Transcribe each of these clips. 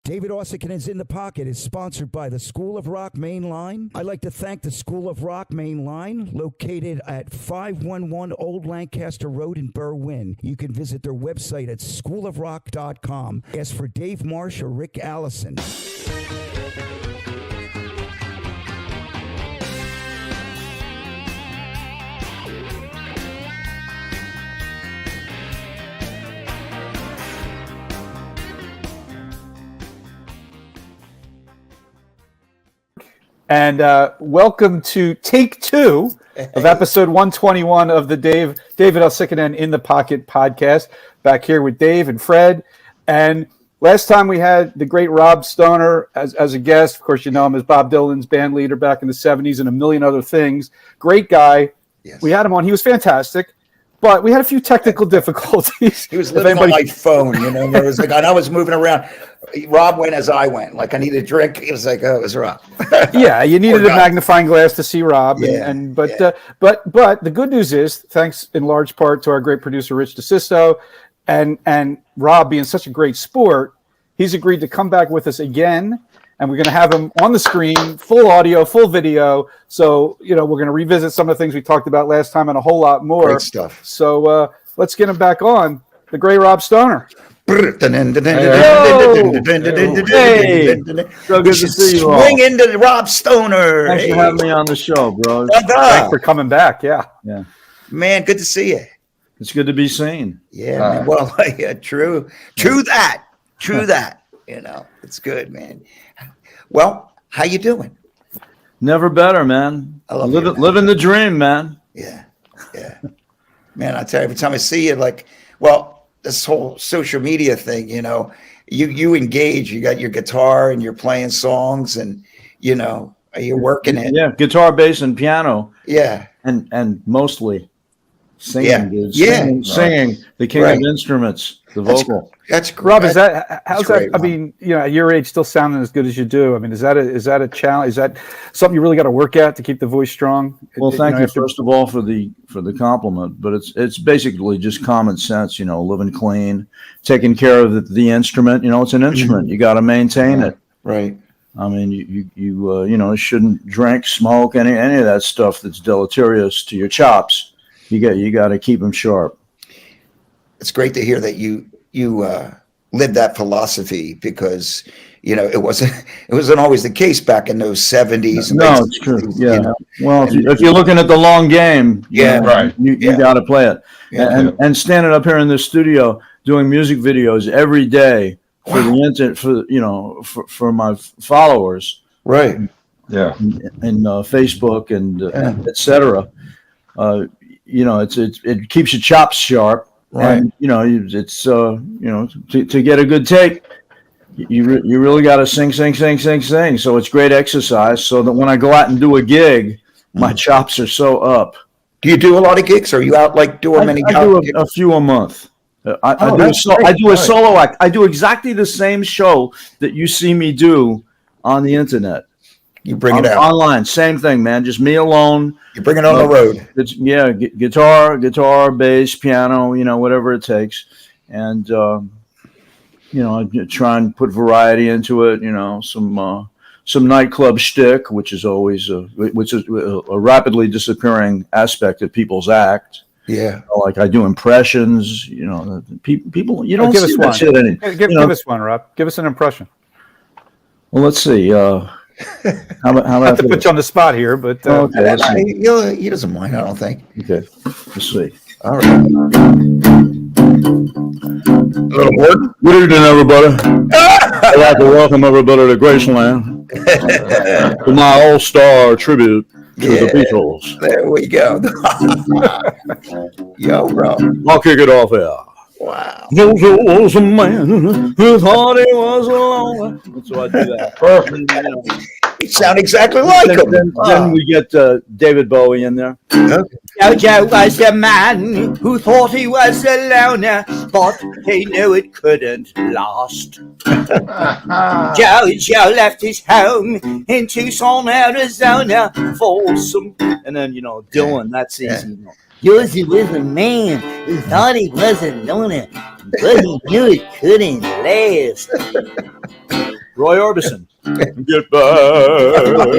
David Uosikkinen in the Pocket is sponsored by the School of Rock Main Line. I'd like to thank the School of Rock Main Line, located at 511 Old Lancaster Road in Berwyn. You can visit their website at schoolofrock.com. Ask for Dave Marsh or Rick Allison. And welcome to take 2 of episode 121 of the David Uosikkinen in the Pocket podcast. Back here with Dave and Fred. And last time we had the great Rob Stoner as a guest. Of course, you know him as Bob Dylan's band leader back in the 70s and a million other things. Great guy. Yes. We had him on. He was fantastic. But we had a few technical difficulties. He was living on my phone, you know. There was like, I was moving around. Rob went as I went. Like, I needed a drink. It was like, oh, it was Rob. Yeah, you needed a magnifying glass to see Rob. Yeah, But the good news is, thanks in large part to our great producer Rich DeSisto, and Rob being such a great sport, he's agreed to come back with us again. And we're going to have him on the screen, full audio, full video. So, you know, we're going to revisit some of the things we talked about last time and a whole lot more. Great stuff. So let's get him back on. The great Rob Stoner. Hey. So good to see you all. Swing into Rob Stoner. Thanks for having me on the show, bro. Thanks for coming back. Yeah. Man, good to see you. It's good to be seen. Yeah, man. Well, yeah, true that. You know, it's good, man. Well, how you doing? Never better, man. I love living the dream, man. Yeah. Man, I tell you, every time I see you, like, well, this whole social media thing, you know, you engage. You got your guitar and you're playing songs, and you know, you're working it. Yeah, guitar, bass, and piano. Yeah, and mostly singing. Yeah, dude. Singing. The king of instruments, the vocal. That's great. Rob, how's that? I mean, you know, at your age, still sounding as good as you do. I mean, is that a challenge? Is that something you really got to work at to keep the voice strong? Well, thank you first of all for the compliment, but it's basically just common sense. You know, living clean, taking care of the instrument. You know, it's an instrument. You got to maintain it. Right. I mean, you shouldn't drink, smoke, any of that stuff that's deleterious to your chops. You got to keep them sharp. It's great to hear that you lived that philosophy, because you know it wasn't always the case back in those 70s. No, it's true. Yeah. You know? Well, if you're looking at the long game, right, you got to play it. Yeah. And standing up here in the studio doing music videos every day for the internet, for my followers, right? Yeah, and Facebook and etc. You know, it keeps your chops sharp. Right. And, you know, it's, to get a good take, you really got to sing. So it's great exercise so that when I go out and do a gig, my chops are so up. Do you do a lot of gigs? Or are you out like doing many gigs? I do a few a month. I do a solo act. I do exactly the same show that you see me do on the internet. You bring it out online, same thing, man. Just me alone. You bring it on the road. It's guitar, bass, piano, you know, whatever it takes, and I try and put variety into it. You know, some nightclub shtick, which is always a rapidly disappearing aspect of people's act. Yeah, like I do impressions. You know, people. You don't give see us that one. shit any. Give us one, Rob. Give us an impression. Well, let's see. How about not to put you on the spot here, but okay, he doesn't mind. I don't think. Okay, let's see. All right. A little more. Good evening, everybody. I'd like to welcome everybody to Graceland for my all-star tribute to the Beatles. There we go. Yo, bro. I'll kick it off here. Wow. There was a man who thought he was alone. So I do that. Perfect. You sound exactly like him. Then we get David Bowie in there. Jojo was a man who thought he was alone, but he knew it couldn't last. Jojo left his home in Tucson, Arizona for some... And then, Dylan, that's easy. Josie was a man who thought he was alone, but he knew it couldn't last. Roy Orbison. Get back,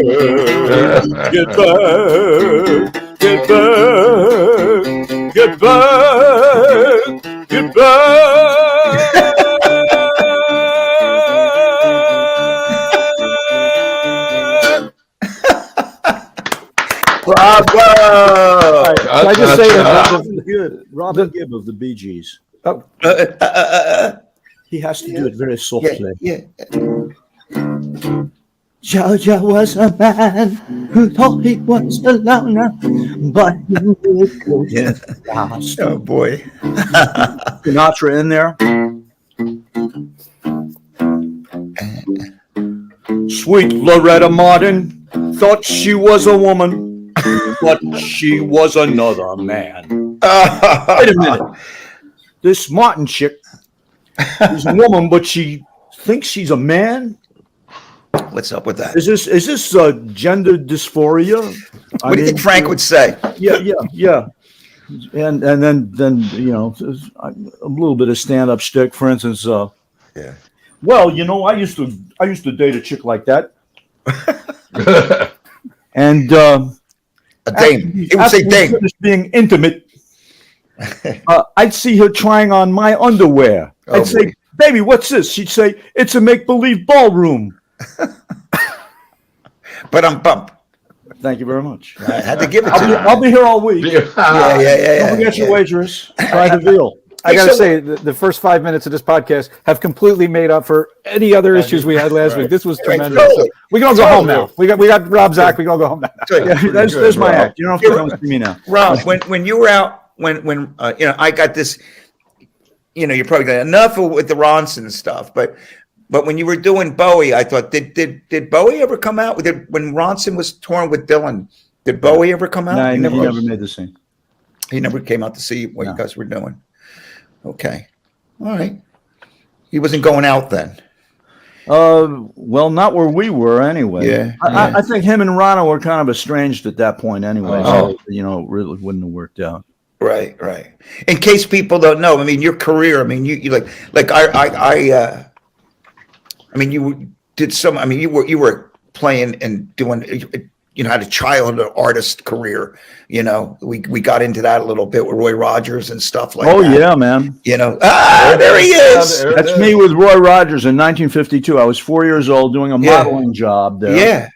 get back, get back, get back, get back. Bravo! Can I just say that Robin Gibb of the Bee Gees. Oh. He has to do it very softly. Yeah. Georgia was a man who thought he was a loner, but he couldn't last. Oh boy. Sinatra in there. Sweet Loretta Martin thought she was a woman, but she was another man. Wait a minute. This Martin chick is a woman, but she thinks she's a man? What's up with that? Is this gender dysphoria? What do you think Frank would say? Yeah. And then you know, a little bit of stand-up shtick. For instance, Yeah. well, you know, I used to date a chick like that, and A dame. He would say after we dame. finished being intimate, I'd see her trying on my underwear. Oh, I'd say, boy. "Baby, what's this?" She'd say, "It's a make-believe ballroom." But I'm bump. Thank you very much. I had to give it to you. I'll be here all week. Yeah. Don't forget your waitress. Try the veal. I got to So- say, the first 5 minutes of this podcast have completely made up for any other issues we had last week. This was tremendous. totally. We can all go home now. We got Rob Zach. We can all go home now. Yeah, there's my act. You don't have to come see me now. Rob, when you were out, when you know, I got this. You know, you're probably got enough with the Ronson stuff, but when you were doing Bowie, I thought, did Bowie ever come out? When Ronson was touring with Dylan, did Bowie ever come out? No, he never never made the scene. He never came out to see what you guys were doing. Okay, all right. He wasn't going out then. Well, not where we were anyway. Yeah, I think him and Rano were kind of estranged at that point anyway. Oh. So, you know, it really wouldn't have worked out. Right. In case people don't know, I mean, your career. I mean, you like I mean, you did some. I mean, you were playing and doing. You know, had a child artist career. You know, we got into that a little bit with Roy Rogers and stuff like that. Oh yeah, man. You know, there he is. That's me with Roy Rogers in 1952. I was 4 years old doing a Yeah. modeling job there. Yeah,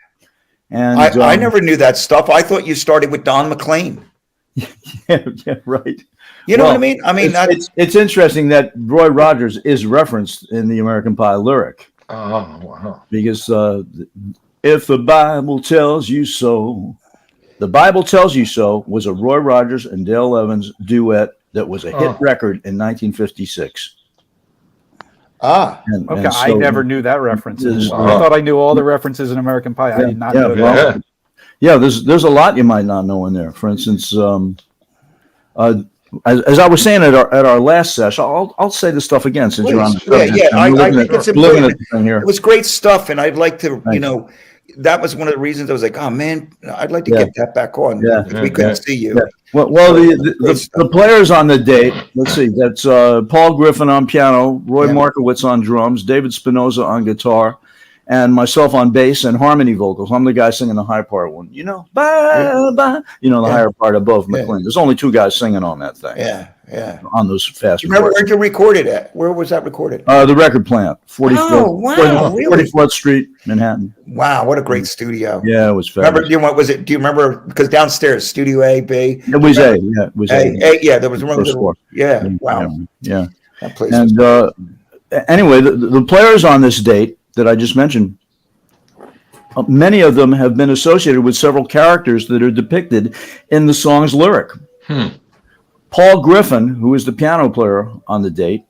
And I never knew that stuff. I thought you started with Don McLean. yeah, right. You know Well, what I mean? I mean, it's interesting that Roy Rogers is referenced in the American Pie lyric. Oh, wow. Because if the Bible tells you so, the Bible tells you so was a Roy Rogers and Dale Evans duet that was a hit record in 1956. And Okay, I so- never knew that reference. Is- I thought I knew all the references in American Pie. I did not know that. well, yeah, there's a lot you might not know in there. For instance, as I was saying at our last session, I'll say the stuff again since you're on the Please. subject. Yeah. I'm I looking think at- it's looking important. at the thing here. It was great stuff, and I'd like to, you Thanks. know, that was one of the reasons I was like, oh man, I'd like to Yeah. get that back on. Yeah. If we couldn't see you. Yeah. Well, the players on the date, let's see, that's Paul Griffin on piano, Roy Markowitz on drums, David Spinoza on guitar, and myself on bass and harmony vocals. I'm the guy singing the high part one. You know, bye, bye. You know, the higher part above McLean. There's only two guys singing on that thing. Yeah. On those fast You remember recordings. where you recorded at? Where was that recorded? The record plant, 44th, Oh, wow, really? 44th Street, Manhattan. Wow, what a great studio. Yeah, it was Remember, fabulous. what was it? Do you remember? Because downstairs, Studio A, B. It was A. Yeah, it was A. Yeah, there was one. First floor. Yeah, wow. Yeah. That place. Was And anyway, the players on this date that I just mentioned, many of them have been associated with several characters that are depicted in the song's lyric. Paul Griffin, who is the piano player on the date,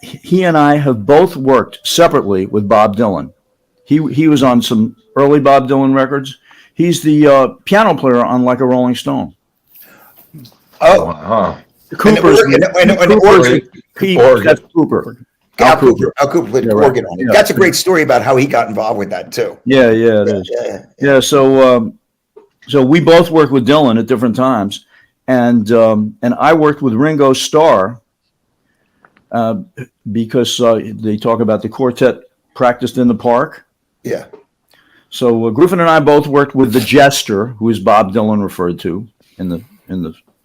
he and I have both worked separately with Bob Dylan. He was on some early Bob Dylan records. He's the piano player on Like a Rolling Stone. oh, Wow. Cooper's Organ. That's Cooper. Al Cooper. Al Cooper played Yeah, right. organ on it. Yeah. That's a great story about how he got involved with that too. Yeah, it is. Yeah. So we both worked with Dylan at different times, and I worked with Ringo Starr because they talk about the quartet practiced in the park. Yeah. So Griffin and I both worked with the Jester, who is Bob Dylan referred to in the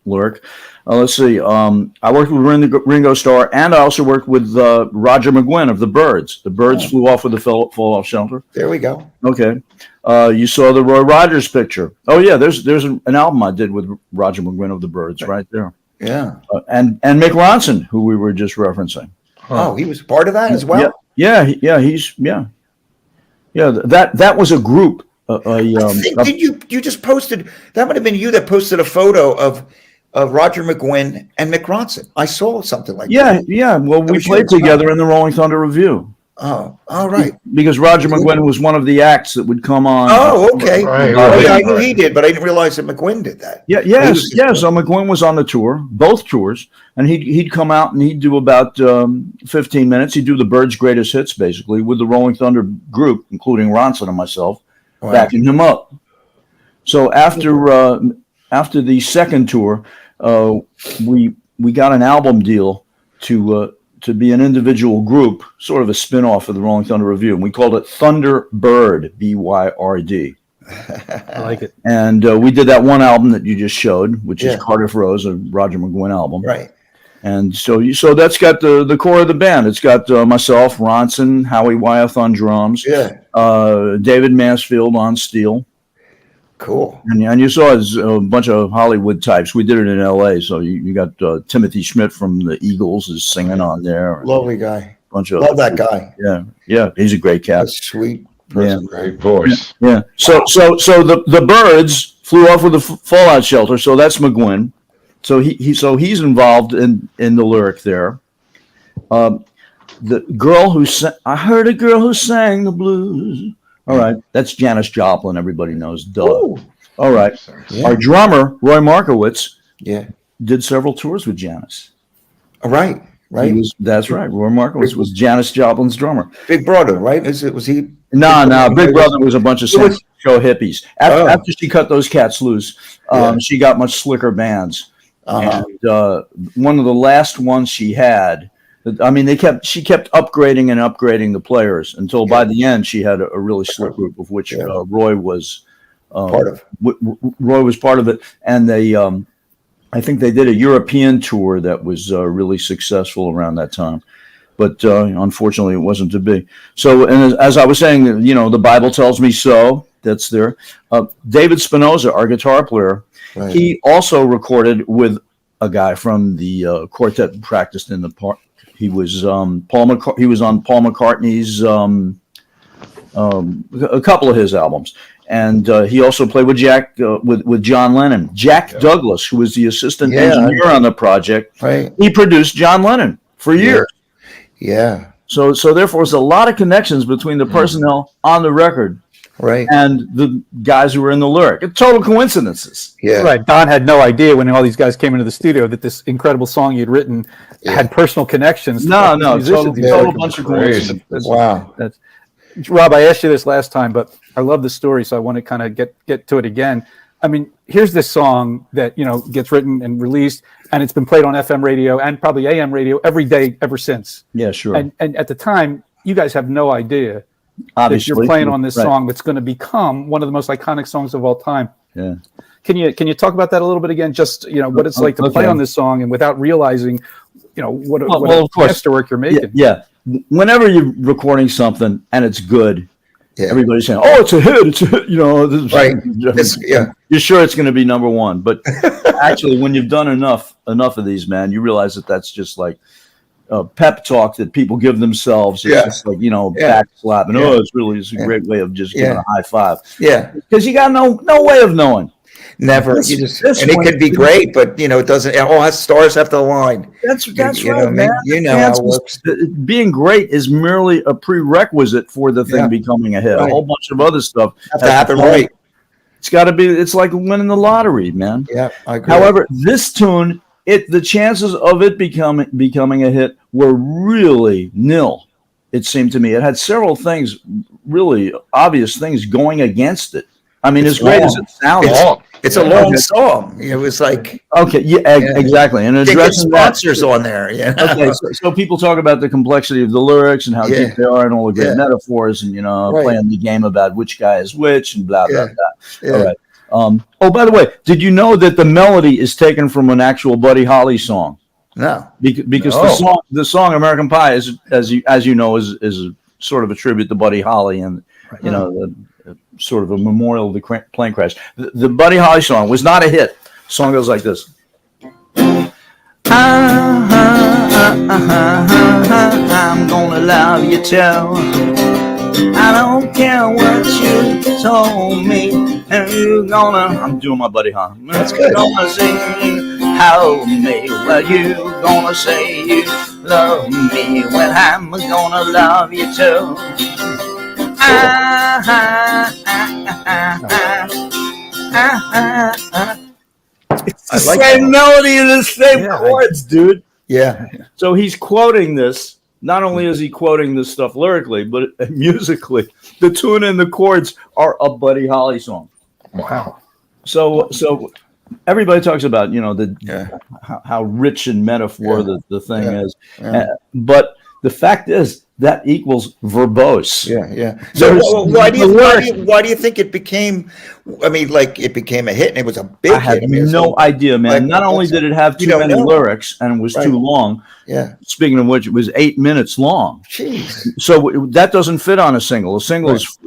lyric. Let's see. I worked with Ringo Starr, and I also worked with Roger McGuinn of the Byrds. The Byrds flew off with the fallout shelter. There we go. Okay. You saw the Roy Rogers picture. Oh yeah, there's an album I did with Roger McGuinn of the Byrds right there. Yeah. And Mick Ronson, who we were just referencing. Oh, he was part of that as well. Yeah. That was a group. Did you just posted? That might have been you that posted a photo of Roger McGuinn and Mick Ronson. I saw something like that. Yeah. Well, we played together in the Rolling Thunder Review. Oh, all right. Because Roger McGuinn was one of the acts that would come on. Oh, okay. Right. Yeah, I knew he did, but I didn't realize that McGuinn did that. Yes. So McGuinn was on the tour, both tours, and he'd come out and he'd do about 15 minutes. He'd do the Byrds' greatest hits, basically, with the Rolling Thunder group, including Ronson and myself, backing him up. So after the second tour, we got an album deal to be an individual group, sort of a spin-off of the Rolling Thunder Review. And we called it Thunderbird, Byrd. I like it. And we did that one album that you just showed, which is Cardiff Rose, a Roger McGuinn album. Right. And so that's got the core of the band. It's got myself, Ronson, Howie Wyeth on drums, David Mansfield on steel. Cool. And you saw a bunch of Hollywood types. We did it in L.A., so you got Timothy Schmidt from the Eagles is singing on there. Lovely guy. Love that guy. Yeah, he's a great cat. A sweet person. Yeah. Great voice. Yeah. So the Byrds flew off with the fallout shelter. So that's McGuinn. So he's involved in the lyric there. The girl who I heard a girl who sang the blues. All right, that's Janis Joplin. Everybody knows. Duh. Ooh. All right. Yeah. Our drummer Roy Markowitz Yeah. did several tours with Janis. All right. Right. That's right. Roy Markowitz was Janis Joplin's drummer. Big Brother, right? Was he? No. Big Brother was a bunch of San Francisco hippies. After she cut those cats loose, she got much slicker bands. And one of the last ones she had, I mean, she kept upgrading and upgrading the players until by the end she had a really slick group, of which Roy was Part of. Roy was part of it, and they, I think they did a European tour that was really successful around that time. But unfortunately, it wasn't to be. So, and as I was saying, the Bible tells me so. That's there. David Spinoza, our guitar player, he also recorded with a guy from the quartet practiced in the park. He was he was on Paul McCartney's a couple of his albums, and he also played with with John Lennon. Jack Douglas, who was the assistant engineer on the project, he produced John Lennon for years. Yeah. So therefore, there's a lot of connections between the personnel on the record, and the guys who were in the lyric. It's total coincidences. Yeah. Right. Don had no idea when all these guys came into the studio that this incredible song you'd written had personal connections. No, total bunch of coincidences. Wow. Rob, I asked you this last time, but I love the story, so I want to kind of get to it again. I mean, here's this song that gets written and released, and it's been played on FM radio and probably AM radio every day ever since. Yeah, sure. And at the time, you guys have no idea Obviously, that you're playing on this song that's going to become one of the most iconic songs of all time. Yeah. Can you talk about that a little bit again? Just what it's like to play on this song and without realizing, what a masterwork you're making. Yeah. Whenever you're recording something and it's good, everybody's saying, "Oh, it's a hit! It's a hit!" You're sure it's going to be number one, but actually, when you've done enough of these, man, you realize that that's just like pep talk that people give themselves. It's just like back slapping. It's a great way of just giving a high five. Yeah, because you got no way of knowing. Never. And it could be great, but it doesn't. Stars have to align. That's right, man. How it works. Being great is merely a prerequisite for the thing becoming a hit. A whole bunch of other stuff has to happen right. It's got to be. It's like winning the lottery, man. Yeah, I agree. However, this tune, the chances of it becoming a hit were really nil. It seemed to me it had several things, really obvious things going against it. I mean, as great as it sounds. It's a long song. It was like exactly. And addressing sponsors on there. Yeah. Okay, so people talk about the complexity of the lyrics and how deep they are, and all the great metaphors, and playing the game about which guy is which, and blah blah blah. Yeah. All right. Oh, by the way, did you know that the melody is taken from an actual Buddy Holly song? No, because the song American Pie is, as you know, is sort of a tribute to Buddy Holly, and sort of a memorial of the plane crash. The Buddy Holly song was not a hit. The song goes like this. I'm gonna love you too. I don't care what you told me. And you're gonna... I'm doing my Buddy Holly. That's good. Gonna sing, help me. Well, you gonna say you love me when I'm gonna love you too. It's the same melody and the same chords, dude. Yeah. So he's quoting this. Not only is he quoting this stuff lyrically, but musically, the tune and the chords are a Buddy Holly song. Wow. So everybody talks about how rich in metaphor the thing is, but the fact is that equals verbose. Yeah. So why do you think it became? I mean, like it became a hit, and it was a big hit. I have no idea, man. Not only did it have too many lyrics and it was too long. Yeah. Speaking of which, it was 8 minutes long. Jeez. So that doesn't fit on a single. A single is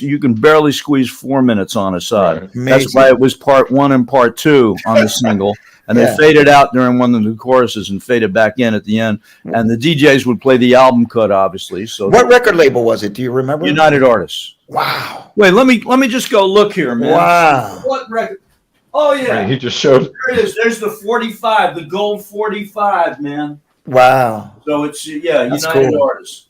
you can barely squeeze 4 minutes on a side. Right. That's why it was part 1 and part 2 on the single. And they faded out during one of the choruses and faded back in at the end. And the DJs would play the album cut, obviously. So what record label was it? Do you remember? United Artists. Wow. Wait, let me just go look here, man. Wow. What record? Oh yeah. Right, he just showed. There it is. There's the 45, the gold 45, man. Wow. So it's That's United cool. Artists.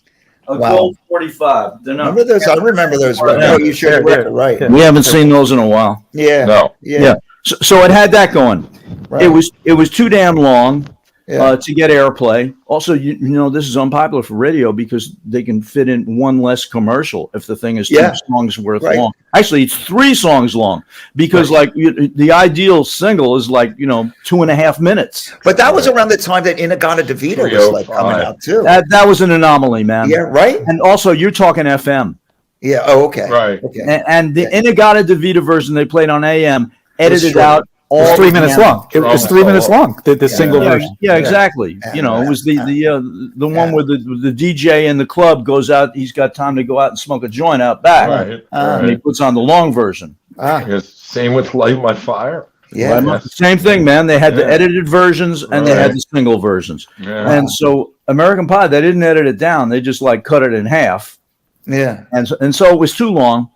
A gold 45. They're not. Remember those? I remember those. No, you should have record right. We haven't seen those in a while. Yeah. No. Yeah. So it had that going. Right. It was too damn long Yeah. to get airplay. Also, you know, this is unpopular for radio because they can fit in one less commercial if the thing is 2 songs worth long. Actually, it's 3 songs long because like the ideal single is like 2.5 minutes. But that was around the time that Inagata DeVito was like coming out too. That was an anomaly, man. Yeah. Right. And also, you're talking FM. Yeah. Oh, okay. Right. Okay. And the Inagata DeVito version they played on AM edited out. It was 3 minutes long. It was 3 minutes long. The single version. Yeah, exactly. It was the one where the DJ in the club goes out. He's got time to go out and smoke a joint out back. Right. And he puts on the long version. Yes, same with Light My Fire. Yeah. Right? Same thing, man. They had the edited versions and they had the single versions. Yeah. And so American Pie, they didn't edit it down. They just like cut it in half. Yeah. And so it was too long.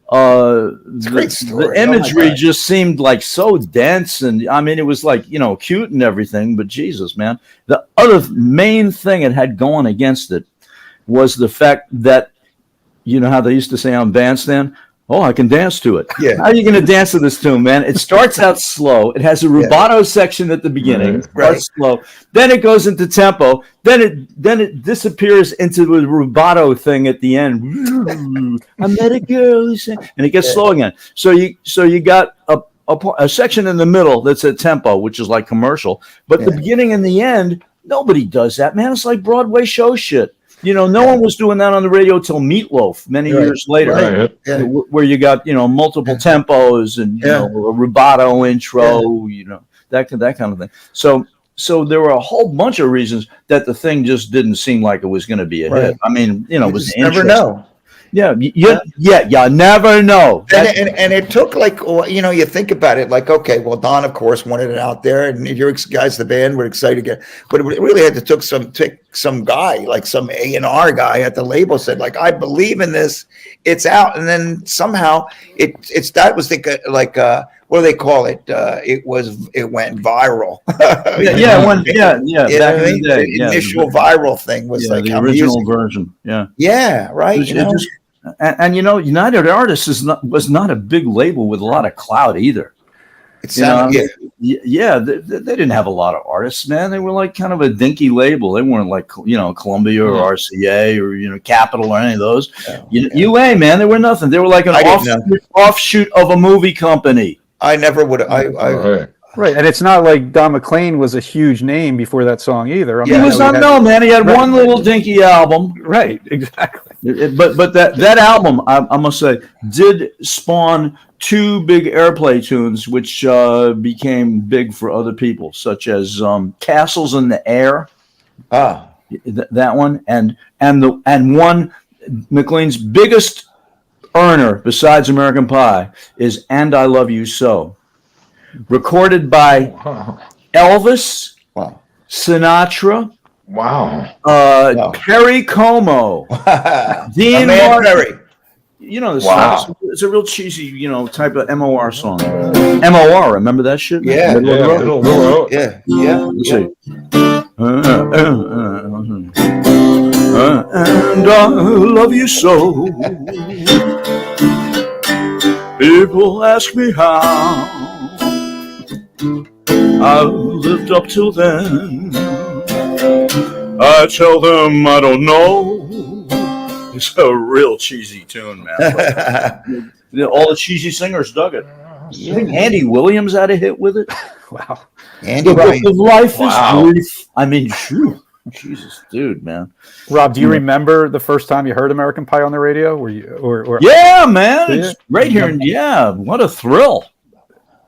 It's a great story. The imagery just seemed like so dense, and I mean, it was like cute and everything. But Jesus, man, the other main thing it had going against it was the fact that how they used to say on Bandstand, "Oh, I can dance to it." Yeah. How are you going to dance to this tune, man? It starts out slow. It has a rubato section at the beginning. Starts slow. Then it goes into tempo. Then it disappears into the rubato thing at the end. I met a girl, and it gets slow again. So you got a section in the middle that's at tempo, which is like commercial. But the beginning and the end, nobody does that, man. It's like Broadway show shit. No one was doing that on the radio till Meatloaf many years later, where you got multiple tempos and a rubato intro, that kind of thing. So there were a whole bunch of reasons that the thing just didn't seem like it was going to be a hit. I mean, it was never know. Yeah, you never know. And it took you think about it, like, okay, well, Don, of course, wanted it out there, and your guys, the band, were excited to get, but it really had to take some guy, like some A&R guy at the label said, like, I believe in this, it's out, and then somehow what do they call it? It went viral. The initial viral thing was like the original version. Yeah. Yeah. Right. And United Artists was not a big label with a lot of clout either. It sounded, they didn't have a lot of artists, man. They were like kind of a dinky label. They weren't like, Columbia or RCA or, Capitol or any of those. UA, man, they were nothing. They were like an offshoot of a movie company. I never would. Right, and it's not like Don McLean was a huge name before that song either. He was unknown, man. He had one little dinky album. Right, exactly. But that album, I must say, did spawn 2 big airplay tunes, which became big for other people, such as "Castles in the Air." That one, and one McLean's biggest earner besides American Pie is "And I Love You So." Recorded by Elvis, Sinatra, Perry Como, Dean Martin. This song, it's a real cheesy, type of MOR song. MOR, remember that shit? Yeah. Let's see. And I love you so. People ask me how I lived up till then. I tell them I don't know. It's a real cheesy tune, man. All the cheesy singers dug it. I think Andy Williams had a hit with it. Wow. Andy The Williams. book of life is brief. I mean, Jesus, dude, man. Rob, do you remember the first time you heard American Pie on the radio? Were you or Yeah, man. It's right here. Yeah, what a thrill.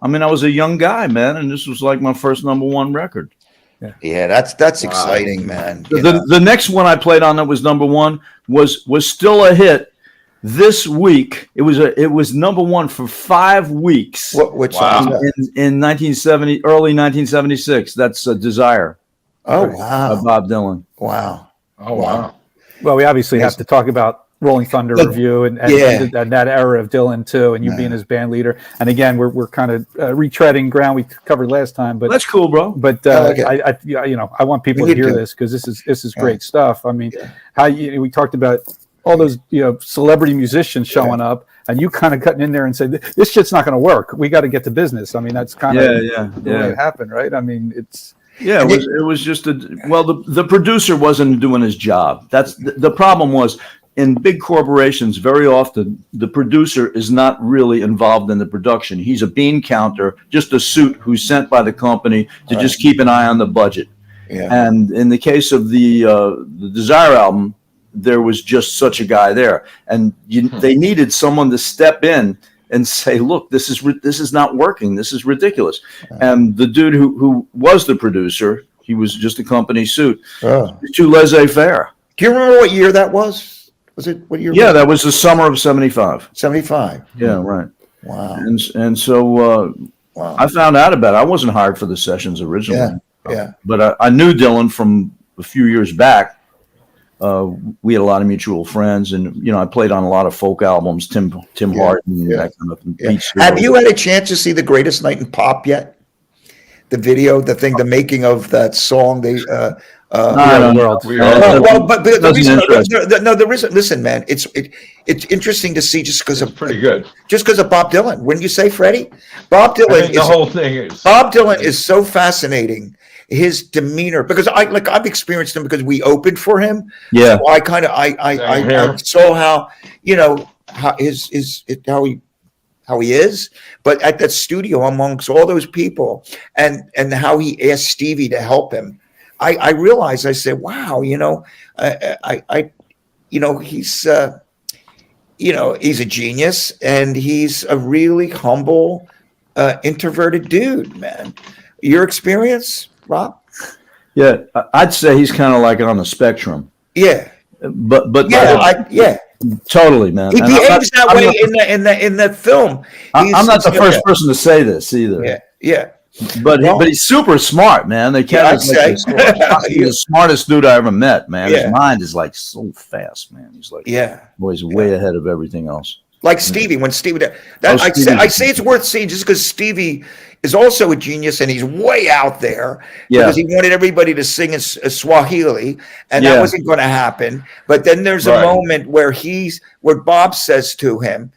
I mean, I was a young guy, man, and this was like my first #1 record. Yeah, that's exciting, man. The next one I played on that was #1 was still a hit this week. It was #1 for 5 weeks. Which song? In 1970, early 1976. That's Desire. Oh wow, by Bob Dylan. Wow. Oh wow. Well, we obviously have to talk about Rolling Thunder Review and that era of Dylan too, and you being his band leader. And again, we're kind of retreading ground we covered last time, but that's cool, bro. But I want people to hear this because this is great stuff. I mean, we talked about all those celebrity musicians showing up, and you kind of cutting in there and say this shit's not going to work. We got to get to business. I mean, that's kind of the way it happened, right? I mean, it's. Yeah, it was just the producer wasn't doing his job. That's the problem was in big corporations, very often the producer is not really involved in the production. He's a bean counter, just a suit who's sent by the company to just keep an eye on the budget. Yeah. And in the case of the Desire album, there was just such a guy there, and they needed someone to step in and say, look, this is not working. This is ridiculous. And the dude who was the producer, he was just a company suit. Too laissez-faire. Do you remember what year that was? Was it what year? Yeah, that was the summer of 75. 75. Yeah, right. Wow. And so I found out about it. I wasn't hired for the sessions originally. Yeah. But I knew Dylan from a few years back. We had a lot of mutual friends, and I played on a lot of folk albums. Tim Hardin, that kind of thing. Have you had a chance to see The Greatest Night in Pop yet? The video, the making of that song. They world. The reason. Listen, man, it's interesting to see just because of pretty good. Just because of Bob Dylan. Wouldn't you say, Freddie? Bob Dylan. The whole thing is. Bob Dylan is so fascinating. His demeanor, because I've experienced him because we opened for him. Yeah. So I kind of I saw how how he is, but at that studio amongst all those people, and how he asked Stevie to help him, I realized, I said, wow, he's a genius, and he's a really humble, introverted dude, man. Your experience, Rob? Yeah, I'd say he's kind of like on the spectrum. Yeah, but totally, man. He behaves that way in the film. I'm not the first person to say this either. Yeah. But he's super smart, man. He's the smartest dude I ever met, man. His mind is like so fast, man. He's like always way ahead of everything else. Like Stevie, when Stevie, I say it's worth seeing just because Stevie is also a genius and he's way out there because he wanted everybody to sing in Swahili, and that wasn't going to happen. But then there's a moment where Bob says to him,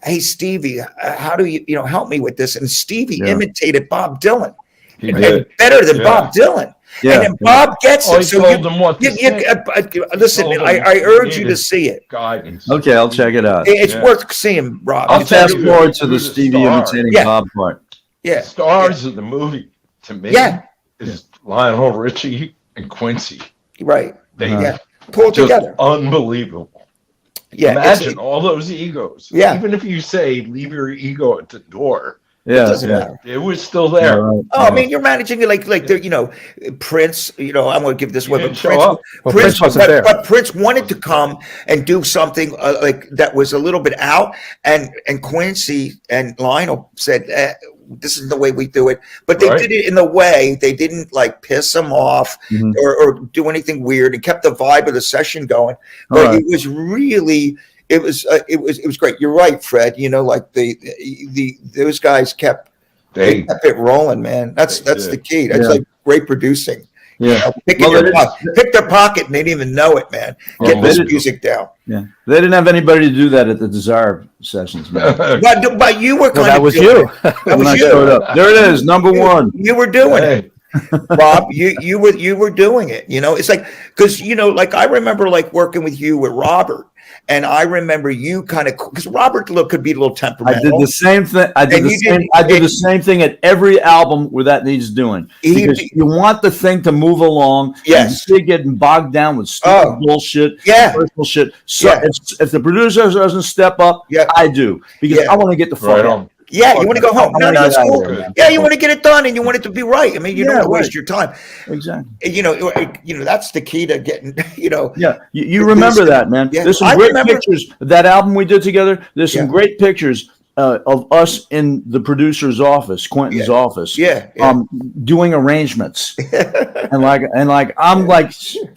hey, Stevie, how do you help me with this? And Stevie Yeah. imitated Bob Dylan. He And did. better than Yeah. Bob Dylan. Yeah. And then Bob gets Oh, it. he So told them what to say. listen, Told man, them I he urge you to needed see it. Guidance. Okay, I'll check it out. It's Yeah. worth seeing, Rob. I'll It's fast really- forward to the Who's the Stevie star? imitating Yeah. Bob part. Yeah. The stars of the movie, to me, Yeah. is Lionel Richie and Quincy. Right. They Yeah. Pull it just together. unbelievable. Yeah. Imagine all those egos. Yeah. Even if you say leave your ego at the door, Yeah, doesn't yeah. matter. it was still there. All right. Oh, I mean, you're managing it like the, Prince. I'm going to give this He one, didn't but show Prince, up. Well, Prince wasn't there. but Prince wanted to come and do something like that was a little bit out, and Quincy and Lionel said, "This is the way we do it." But they Right. did it in the way they didn't like piss him off Mhm. or do anything weird, and kept the vibe of the session going. But All right. it was really. It was great. You're right, Fred. Like those guys kept kept it rolling, man. That's They the did. key. That's Yeah. like great producing. Yeah. Pick Well, their it is- pick their pocket and they didn't even know it, man. Yeah, Get they this did- music down. Yeah. They didn't have anybody to do that at the Desire sessions, man. But you were Well, kind that of was doing you. it. That When was I you. showed up. There it is, number one. You were doing it, Hey, Bob. You were doing it. It's like because like I remember like working with you with Robert, and I remember you kind of because Robert could be a little I temperamental. did the same thing. I did And the you same. did- I did and- the same thing at every album where that needs doing because you want the thing to move along. Yes. and you're getting bogged down with stupid Oh. bullshit, Yeah. personal shit. So Yeah. if the producer doesn't step up, Yeah. I do because Yeah. I want to get the fuck right out. on. Yeah, you want to go home. I No, wanna it's get out of cool. there, man. Yeah, you want to get it done, and you want it to be right. I mean, you don't Yeah, want to waste right. your time. Exactly. That's the key to getting. Yeah, you remember that, man. Yeah. There's some I great remember- pictures of that album we did together. There's some Yeah. great pictures of us in the producer's office, Quentin's office, Yeah, doing arrangements, and I'm like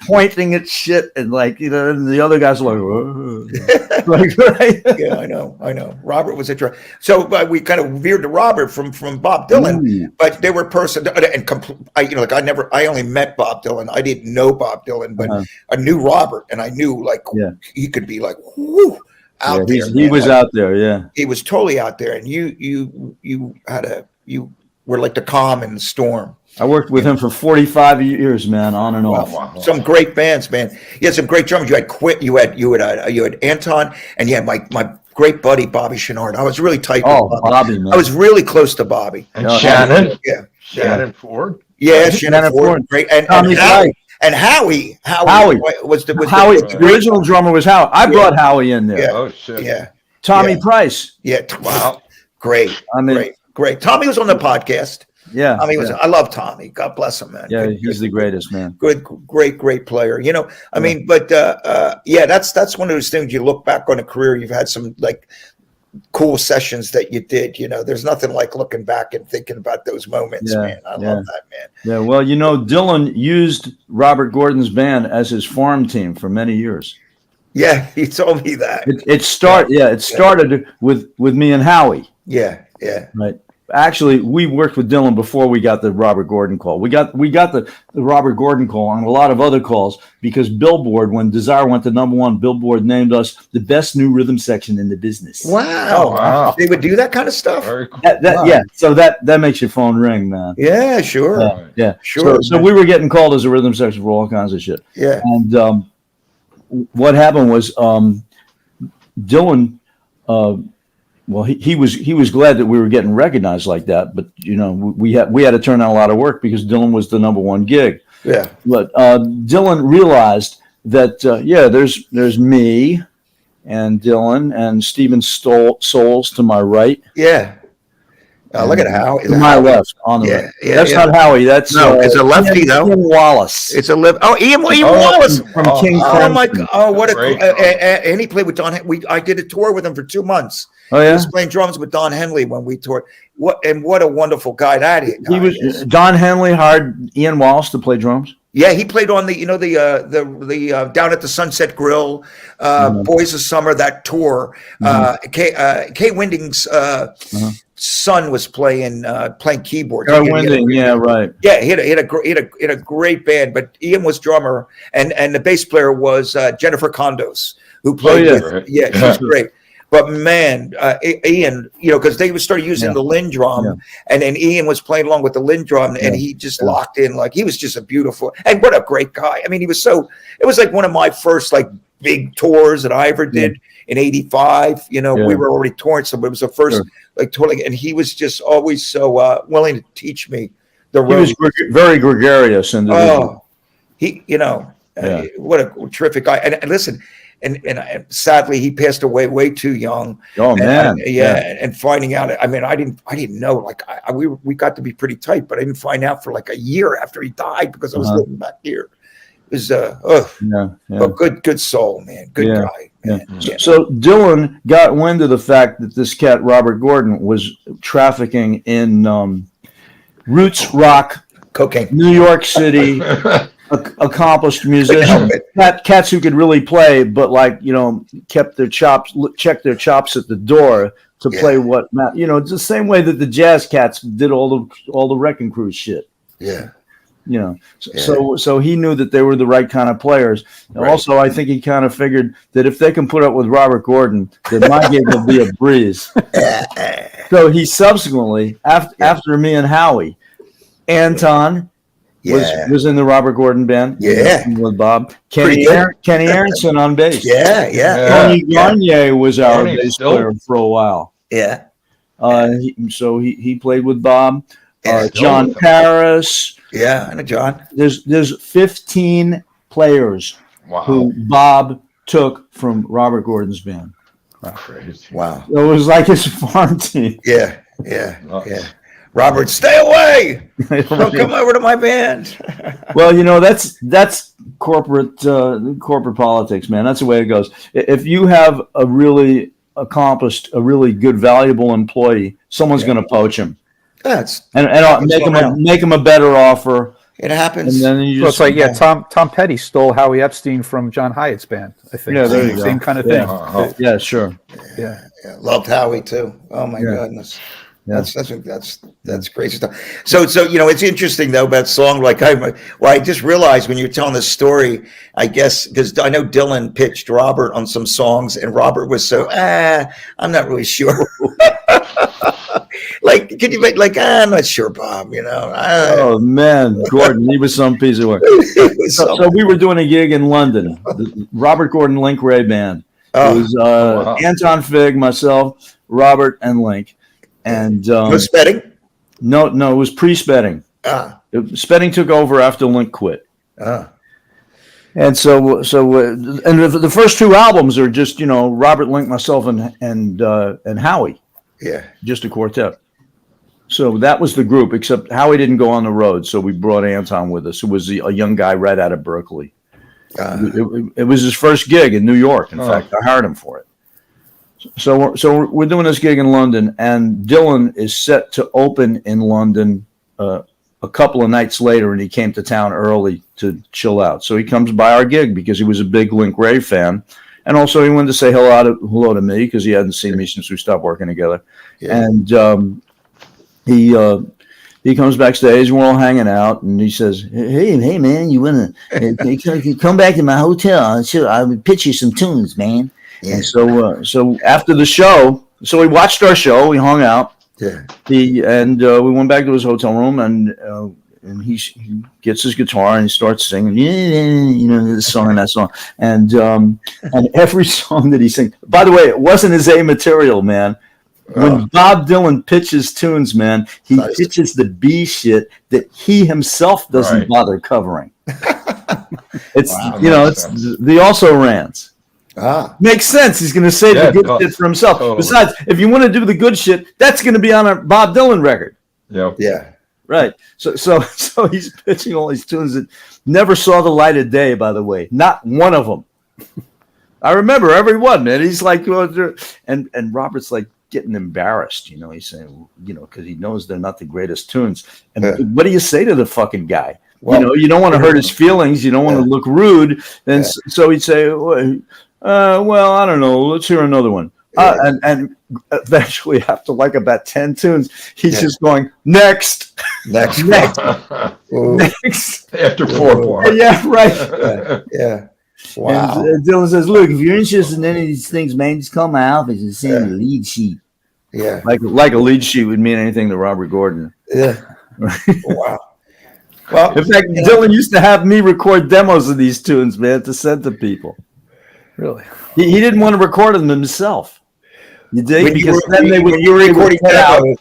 pointing at shit, and and the other guys are like, "Whoa." Like, right? Yeah, I know. Robert was interesting. So we kind of veered to Robert from Bob Dylan, Ooh. but they were I only met Bob Dylan. I didn't know Bob Dylan, but I knew Robert, and I knew Yeah. he could be like whoo out there. He man. was Like, out there, yeah. He was totally out there, and you were like the calm in the storm. I worked with him for 45 years, man, on and off. Wow. Some great bands, man. You had some great drummers. You had you had Anton, and you had my great buddy Bobby Chenard. I was really tight. Oh, with Bobby, man. I was really close to Bobby. And Yeah. Shannon. Yeah, Shannon Ford. yeah, Shannon Shannon Ford, Ford. great, and Tommy Howie, Wright. and Howie Howie. was the Howie, was the original drummer was Howie. I brought Howie in there. Yeah. Oh shit. Yeah, Tommy Yeah. Price. yeah. Wow. Great, I mean, great. Tommy was on the podcast. yeah. Tommy was. yeah. I love Tommy. God bless him, man. Yeah, Good- he's the greatest, man. good, great player. I mean, but yeah, that's one of those things you look back on a career. You've had some like cool sessions that you did. There's nothing like looking back and thinking about those moments, Yeah, man. I love that, man. Yeah, well, Dylan used Robert Gordon's band as his farm team for many years. Yeah, he told me that. It started with me and Howie, Yeah. right? Actually, we worked with Dylan before we got the Robert Gordon call. We got the Robert Gordon call and a lot of other calls because Billboard, when Desire went to #1, Billboard named us the best new rhythm section in the business. Wow. Wow. They would do that kind of stuff. Very cool. Yeah, so that makes your phone ring, man. Yeah, sure. Yeah. Sure. So we were getting called as a rhythm section for all kinds of shit. Yeah. And what happened was Dylan, well, he was glad that we were getting recognized like that, but we had to turn down a lot of work because Dylan was the #1 gig. Yeah. But Dylan realized that there's me and Dylan and Steven Souls to my right. Yeah. Look at Howie. To my left on the Yeah, right. yeah, That's yeah. not Howie. That's No, it's a lefty, though. Ian Wallace. It's a live. Oh, Ian Wallace. from Oh, King Oh Crimson. my God! Oh, what a! Great. And he played with Don. I did a tour with him for 2 months. Oh He yeah. was playing drums with Don Henley when we toured. What a wonderful guy that is. He was Don Henley hired Ian Wallace to play drums. Yeah, he played on the down at the Sunset Grill, Boys of Summer, that tour. Kay Winding's son was playing keyboard. Winding, yeah, right. Yeah, he had a great band, but Ian was drummer, and the bass player was Jennifer Condos, who played yeah. with. Yeah, she's great. But man, Ian, because they started using the Lindrum, and then Ian was playing along with the Lindrum, and he just locked in. Like, he was just a beautiful, and what a great guy. I mean, it was like one of my first like big tours that I ever did in '85. We were already touring, so it was the first like tour, and he was just always so willing to teach me the road. He was very gregarious individual. What a terrific guy. And listen, and sadly he passed away way too young. Oh man. And finding out, I mean, I didn't know, like we got to be pretty tight, but I didn't find out for like a year after he died because I was living back here. It was but good soul, man. Good guy. Man. Yeah. So Dylan got wind of the fact that this cat Robert Gordon was trafficking in roots rock cocaine, New York City. Accomplished musician, cats who could really play, but checked their chops at the door to play what it's the same way that the jazz cats did all the Wrecking Crew shit. So he knew that they were the right kind of players. And also, I think he kind of figured that if they can put up with Robert Gordon, then my gig will be a breeze. So he subsequently, after me and Howie, Anton. Was in the Robert Gordon band. With Bob. Kenny Aronson on bass. Tony Garnier was our bass player for a while. So he played with Bob. John Paris. I know John. There's 15 players who Bob took from Robert Gordon's band. Crazy. Wow. It was like his farm team. Yeah. Robert, stay away! Don't come over to my band. Well, that's corporate politics, man. That's the way it goes. If you have a really accomplished, a really good, valuable employee, someone's going to poach him. And make him a better offer. It happens. And then you It's like Tom Petty stole Howie Epstein from John Hyatt's band. I think. Yeah, there you go. Same kind of thing. Yeah, sure. Yeah. Loved Howie too. Oh my goodness. Yeah. That's crazy stuff. So it's interesting though about song. Like I just realized when you're telling this story, I guess because I know Dylan pitched Robert on some songs, and Robert was so I'm not really sure. Like, could you make I'm not sure, Bob. Oh man, Gordon, he was some piece of work. So we were doing a gig in London, the Robert Gordon Link Ray band. It was Anton Fig, myself, Robert, and Link. And was Spedding? No, it was pre-Spedding. Spedding took over after Link quit. And so the first two albums are just Robert, Link, myself, and Howie. Yeah, just a quartet. So that was the group. Except Howie didn't go on the road, so we brought Anton with us, who was a young guy right out of Berkeley. It was his first gig in New York. In fact, I hired him for it. So we're doing this gig in London, and Dylan is set to open in London a couple of nights later, and he came to town early to chill out. So he comes by our gig because he was a big Link Ray fan, and also he wanted to say hello to me because he hadn't seen me since we stopped working together. And he comes backstage, and we're all hanging out, and he says, "Hey man, you wanna come back to my hotel? I would pitch you some tunes, man." Yeah. And so after the show, so we watched our show, we hung out. Yeah. We went back to his hotel room, and he gets his guitar and he starts singing, this song and that song, and every song that he sings. By the way, it wasn't his A material, man. When Bob Dylan pitches tunes, man, he pitches the B shit that he himself doesn't bother covering. It's it's the also rans. Makes sense. He's going to save the good shit for himself. Totally. Besides, if you want to do the good shit, that's going to be on a Bob Dylan record. Yeah. Right. So he's pitching all these tunes that never saw the light of day, by the way. Not one of them. I remember every one, man. He's like, and Robert's like getting embarrassed, He's saying, because he knows they're not the greatest tunes. And what do you say to the fucking guy? Well, you don't want to hurt his feelings. You don't want to look rude. And so he'd say, well, I don't know. Let's hear another one. And eventually, after like about 10 tunes, he's just going, next. Next. After 4 bars. Yeah, right. Yeah. Wow. And Dylan says, "Look, if you're interested in any of these things, man, just call my office and send me a lead sheet." Yeah. Like a lead sheet would mean anything to Robert Gordon. Yeah. Wow. Well, In fact, Dylan used to have me record demos of these tunes, man, to send to people. Really? He didn't want to record them himself. You dig? when Because you then were, they would when you were recording put out, demos,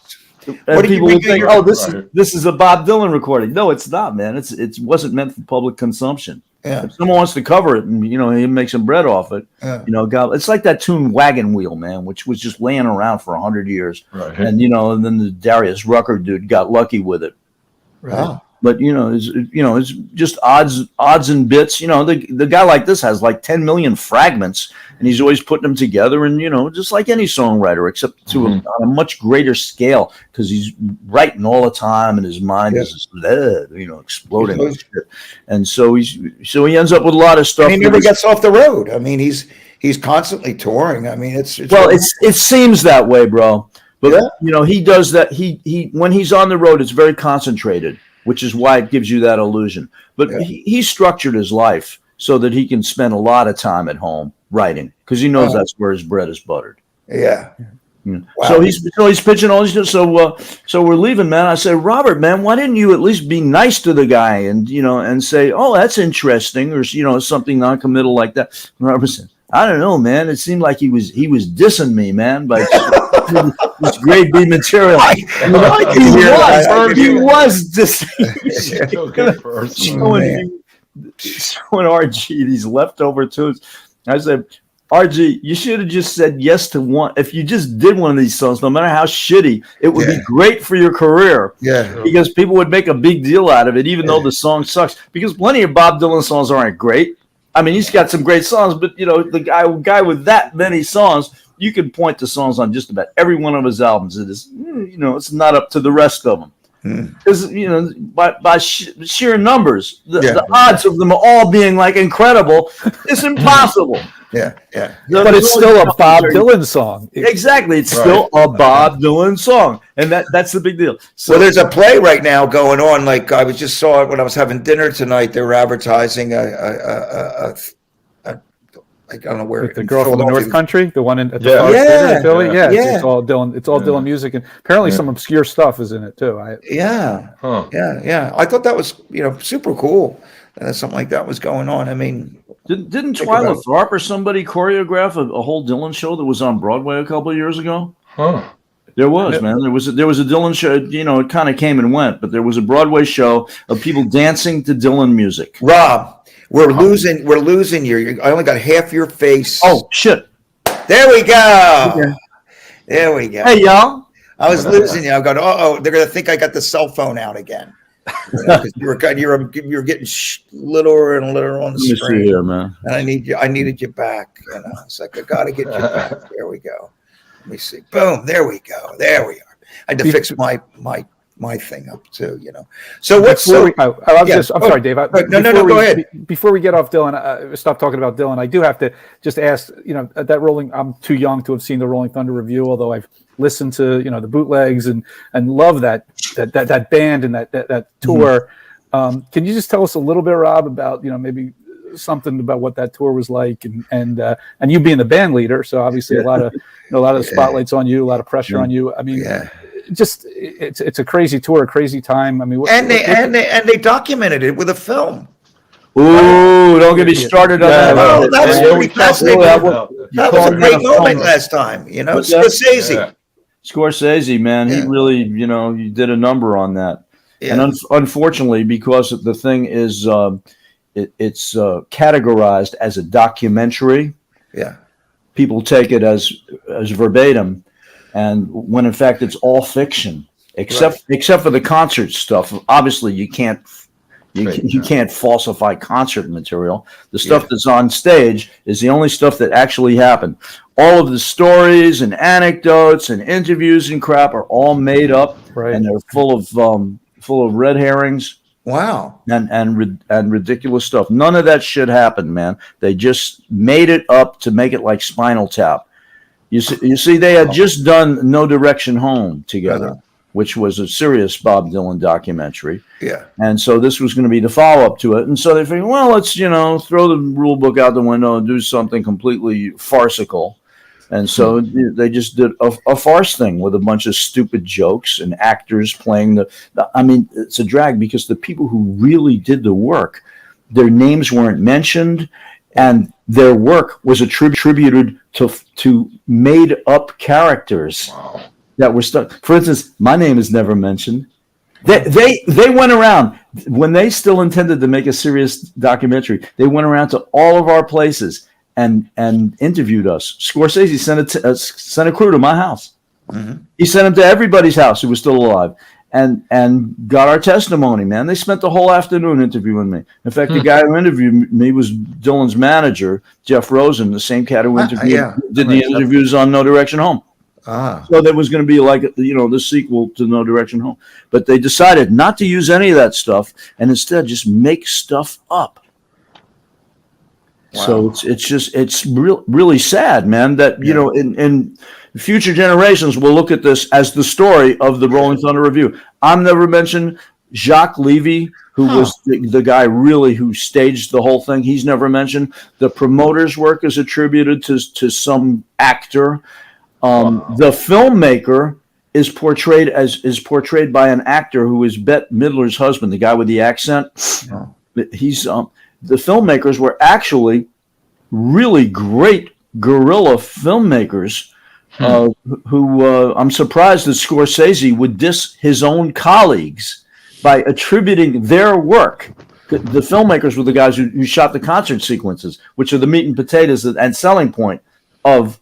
and what did you people would think think, of "Oh, your- this is a Bob Dylan recording." No, it's not, man. It wasn't meant for public consumption. yeah. If someone wants to cover it and he makes some bread off it, Yeah. God, it's like that tune "Wagon Wheel," man, which was just laying around for 100 years, Right. and and then the Darius Rucker dude got lucky with it. Wow. But it's just odds and bits. The guy like this has like 10 million fragments, and he's always putting them together. And just like any songwriter, except to on a much greater scale, because he's writing all the time, and his mind is just, exploding. And shit. And so he ends up with a lot of stuff. And he never gets off the road. I mean, he's constantly touring. I mean, it's Well, it seems that way, bro. But he does that. He when he's on the road, it's very concentrated, which is why it gives you that illusion. But he structured his life so that he can spend a lot of time at home writing, because he knows that's where his bread is buttered. yeah. Wow. Wow. So he's pitching all these. So we're leaving, man. I said, "Robert, man, why didn't you at least be nice to the guy and say, oh, that's interesting, or something non-committal like that?" And Robert said, "I don't know, man. It seemed like he was dissing me, man, by this grade B material." He was dissing. Showing RG these leftover tunes. I said, "RG, you should have just said yes to one. If you just did one of these songs, no matter how shitty, it would be great for your career." Yeah. Because people would make a big deal out of it, even though the song sucks. Because plenty of Bob Dylan songs aren't great. I mean, he's got some great songs, but the guy with that many songs, you can point to songs on just about every one of his albums. It is, it's not up to the rest of them. Because by sheer numbers, the odds of them all being like incredible, it's impossible. Yeah. But it's still a Bob Dylan song. Exactly, it's still a Bob Dylan song, and that's the big deal. So Well, there's a play right now going on. Like I just saw it when I was having dinner tonight. They were advertising I don't know where. With the girl from the North Country, the one at the Yeah. Forest Theater Yeah. in Philly. Yeah, Yeah. It's all Dylan. It's all Dylan music, and apparently some obscure stuff is in it too. Yeah. Huh. Yeah. I thought that was super cool. Something like that was going on. I mean, didn't Think Twyla about it. Tharp or somebody choreograph a whole Dylan show that was on Broadway a couple of years ago? Huh. There was, man. There was a Dylan show. It kind of came and went, but there was a Broadway show of people dancing to Dylan music. Rob, we're losing you. I only got half your face. Oh shit! There we go. There we go. Hey y'all. I was losing you. I go, oh, they're gonna think I got the cell phone out again. 'Cause you were getting littler and littler on the Let me see screen, here, man. and I needed you back. It's like I gotta get you back. There we go. Let me see. Boom. There we go. There we are. I had to fix my thing up too. So what's I'm Yeah. sorry, Dave. No, Before go ahead. Before we get off Dylan, stop talking about Dylan. I do have to just ask. That Rolling. I'm too young to have seen the Rolling Thunder review, although I've listened to the bootlegs and love that band and that tour. Can you just tell us a little bit, Rob, about maybe something about what that tour was like, and you being the band leader, so obviously a lot of the spotlights on you, a lot of pressure on you. I mean, just it's a crazy tour, a crazy time. I mean, they documented it with a film. Ooh, don't get me started on that. Oh, that's really fascinating. That was a great moment film. last time. Scorsese. Yeah. Scorsese, man, he really, you did a number on that. Yeah. And unfortunately, because the thing is, it's categorized as a documentary. Yeah. People take it as verbatim, and when in fact it's all fiction, except for the concert stuff. Obviously, you can't falsify concert material. The stuff that's on stage is the only stuff that actually happened. All of the stories and anecdotes and interviews and crap are all made up, and they're full of red herrings. Wow. And ridiculous stuff. None of that shit happened, man. They just made it up to make it like Spinal Tap. You see, they had just done No Direction Home together. which was a serious Bob Dylan documentary. Yeah. And so this was going to be the follow-up to it. And so they figured, well, let's, throw the rule book out the window and do something completely farcical. And so they just did a farce thing with a bunch of stupid jokes and actors playing it's a drag because the people who really did the work, their names weren't mentioned, and their work was attributed to made-up characters that were stuck. For instance, my name is never mentioned. They went around when they still intended to make a serious documentary. They went around to all of our places and interviewed us. Scorsese sent a crew to my house. Mm-hmm. He sent them to everybody's house who was still alive, and got our testimony. Man, they spent the whole afternoon interviewing me. In fact, the guy who interviewed me was Dylan's manager, Jeff Rosen, the same cat who did the interviews on No Direction Home. So there was going to be like, the sequel to No Direction Home. But they decided not to use any of that stuff and instead just make stuff up. Wow. So it's really sad, man, that, in future generations will look at this as the story of the Rolling Thunder Review. I'm never mentioned. Jacques Levy, who was the guy really who staged the whole thing, he's never mentioned. The promoter's work is attributed to some actor. The filmmaker is portrayed by an actor who is Bette Midler's husband, the guy with the accent. He's the filmmakers were actually really great guerrilla filmmakers who I'm surprised that Scorsese would diss his own colleagues by attributing their work. The filmmakers were the guys who shot the concert sequences, which are the meat and potatoes and selling point of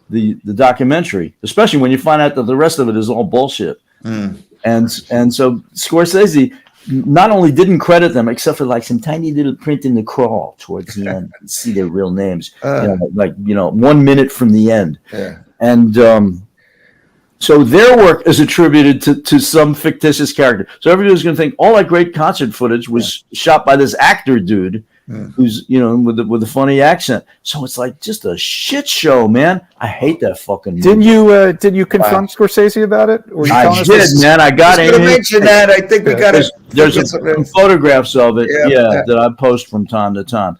the documentary, especially when you find out that the rest of it is all bullshit. And so Scorsese not only didn't credit them, except for like some tiny little print in the crawl towards the end, you see their real names, 1 minute from the end. And so their work is attributed to some fictitious character. So everybody's going to think all that great concert footage was shot by this actor dude who's, with a funny accent. So it's like just a shit show, man. I hate that fucking movie. Did you confront Scorsese about it? I did, man. I got it. Mention that. I think we got it. There's some photographs of it, that I post from time to time.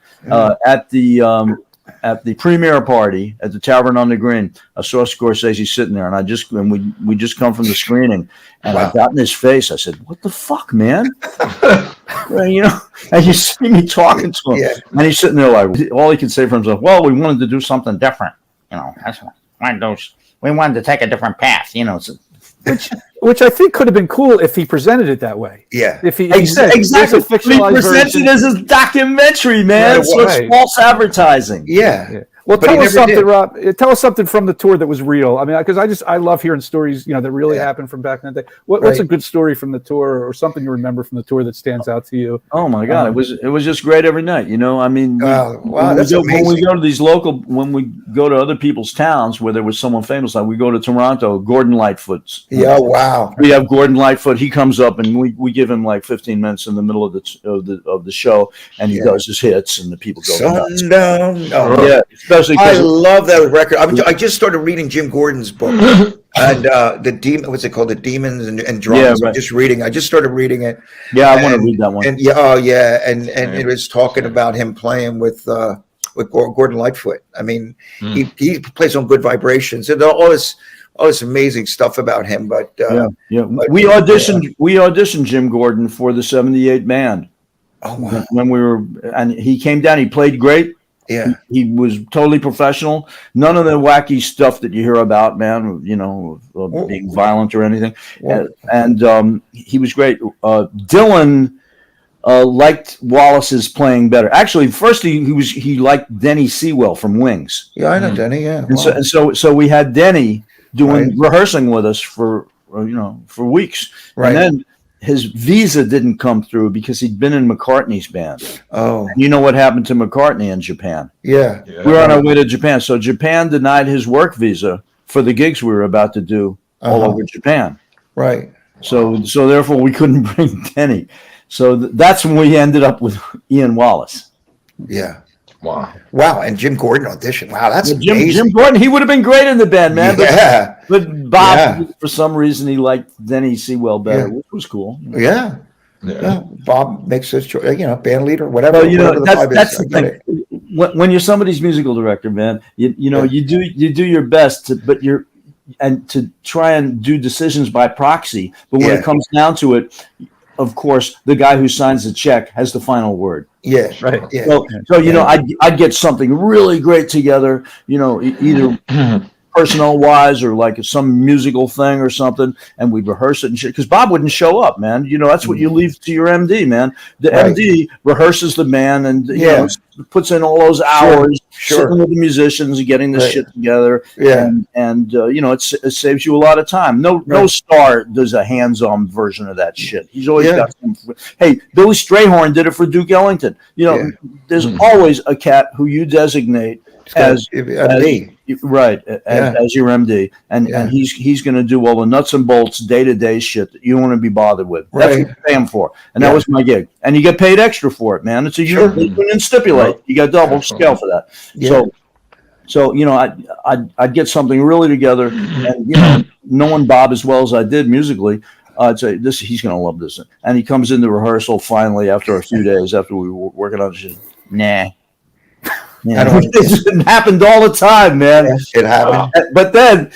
At the premiere party at the Tavern on the Green, I saw Scorsese sitting there, and we just come from the screening, and I got in his face. I said, "What the fuck, man?" And you see me talking to him, and he's sitting there like all he can say for himself. Well, we wanted to do something different, That's we wanted to take a different path, Which I think could have been cool if he presented it that way. Yeah. If he exactly he presented it as a documentary, man. Right, so it's false advertising. Yeah. Well, But tell he us never something, did. Rob. Tell us something from the tour that was real. I mean, because I love hearing stories, that really happened from back in the day. What's a good story from the tour, or something you remember from the tour that stands out to you? Oh my God, it was just great every night. I mean, when we go to these when we go to other people's towns where there was someone famous, like we go to Toronto, Gordon Lightfoot's. Yeah, wow. We have Gordon Lightfoot. He comes up and we give him like 15 minutes in the middle of the show, and he does his hits, and the people go nuts. Sundown. Yeah, especially I because love that record. I just started reading Jim Gordon's book, and what's it called? The Demons and Drums. Yeah, right. I just started reading it. Yeah, I want to read that one. And it was talking about him playing with Gordon Lightfoot. I mean, he plays on Good Vibrations and all this amazing stuff about him. But we auditioned Jim Gordon for the '78 band. Oh wow! And he came down. He played great. Yeah, he was totally professional. None of the wacky stuff that you hear about, man. Being violent or anything. And he was great. Dylan liked Wallace's playing better. Actually, first he liked Denny Sewell from Wings. Yeah, I know Denny. Yeah, and so we had Denny rehearsing with us for weeks, and then his visa didn't come through because he'd been in McCartney's band. Oh. And you know what happened to McCartney in Japan? Yeah. We were on our way to Japan. So Japan denied his work visa for the gigs we were about to do all over Japan. Right. So therefore we couldn't bring Denny. So that's when we ended up with Ian Wallace. Yeah. Wow. And Jim Gordon auditioned. Wow, that's amazing. Jim Gordon, he would have been great in the band, man. Yeah. But Bob, for some reason, he liked Denny Sewell better, which was cool. Yeah. Yeah. Bob makes his choice, band leader, whatever. Well, whatever the vibe that's is. the thing. When you're somebody's musical director, man, you do your best, to try and do decisions by proxy. But when it comes down to it, of course, the guy who signs the check has the final word. Yeah, Right. Yeah. So I'd get something really great together, either personnel wise or like some musical thing or something, and we rehearse it and shit. Because Bob wouldn't show up, man. That's what you leave to your MD, man. The MD rehearses the band and puts in all those hours sitting with the musicians and getting this shit together. Yeah, and it saves you a lot of time. No star does a hands-on version of that shit. He's always got some. Hey, Billy Strayhorn did it for Duke Ellington. There's always a cat who you designate as MD. Right, as your MD, and he's going to do all the nuts and bolts, day-to-day shit that you don't want to be bothered with. That's what you pay him for, and that was my gig. And you get paid extra for it, man. It's a union stipulate. You got double scale for that. Yeah. So I'd get something really together, and knowing Bob as well as I did musically, I'd say he's going to love this. And he comes into rehearsal finally after a few days after we were working on shit. Nah. Yeah. It happened all the time, man. It happened. But then,